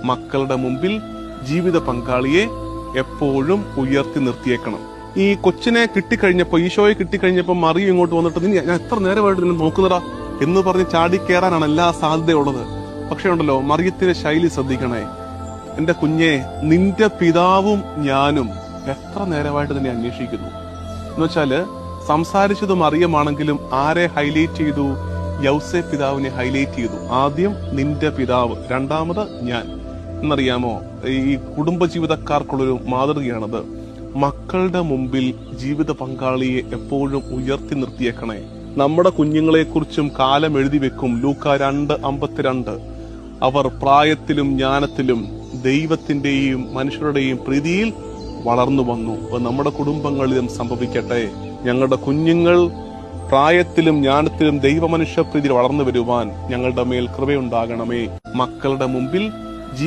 മക്കളുടെ മുമ്പിൽ ജീവിത പങ്കാളിയെ എപ്പോഴും ഉയർത്തി നിർത്തിയേക്കണം. ഈ കൊച്ചിനെ കിട്ടിക്കഴിഞ്ഞപ്പോ, ഈശോയെ കിട്ടിക്കഴിഞ്ഞപ്പോ മറിയം ഇങ്ങോട്ട് വന്നിട്ട് ഞാൻ എത്ര നേരമായിട്ട് നിന്നെ നോക്കുന്നതാ എന്ന് പറഞ്ഞ് ചാടി കയറാനാണ് എല്ലാ സാധ്യതയുള്ളത്. പക്ഷെ ഉണ്ടല്ലോ, മറിയത്തിന്റെ ശൈലി ശ്രദ്ധിക്കണേ. എന്റെ കുഞ്ഞെ, നിന്റെ പിതാവും ഞാനും എത്ര നേരമായിട്ട് നിന്നെ അന്വേഷിക്കുന്നു എന്നുവെച്ചാല്, സംസാരിച്ചത് മറിയമാണെങ്കിലും ആരെ ഹൈലൈറ്റ് ചെയ്തു? യൗസേ പിതാവിനെ ഹൈലൈറ്റ് ചെയ്തു. ആദ്യം നിന്റെ പിതാവ്, രണ്ടാമത് ഞാൻ. എന്നറിയാമോ, ഈ കുടുംബജീവിതക്കാർക്കുള്ളൊരു മാതൃകയാണത്. മക്കളുടെ മുമ്പിൽ ജീവിത പങ്കാളിയെ എപ്പോഴും ഉയർത്തി നിർത്തിയേക്കണേ. നമ്മുടെ കുഞ്ഞുങ്ങളെ കുറിച്ചും കാലം എഴുതി വെക്കും. ലൂക്ക 2:52. അവർ പ്രായത്തിലും ജ്ഞാനത്തിലും ദൈവത്തിന്റെയും മനുഷ്യരുടെയും പ്രീതിയിൽ വളർന്നു വന്നു. നമ്മുടെ കുടുംബങ്ങളിലും സംഭവിക്കട്ടെ. ഞങ്ങളുടെ കുഞ്ഞുങ്ങൾ പ്രായത്തിലും ജ്ഞാനത്തിലും ദൈവമനുഷ്യ പ്രീതിയിൽ വളർന്നു വരുവാൻ ഞങ്ങളുടെ മേൽ കൃപയുണ്ടാകണമേ. മക്കളുടെ മുമ്പിൽ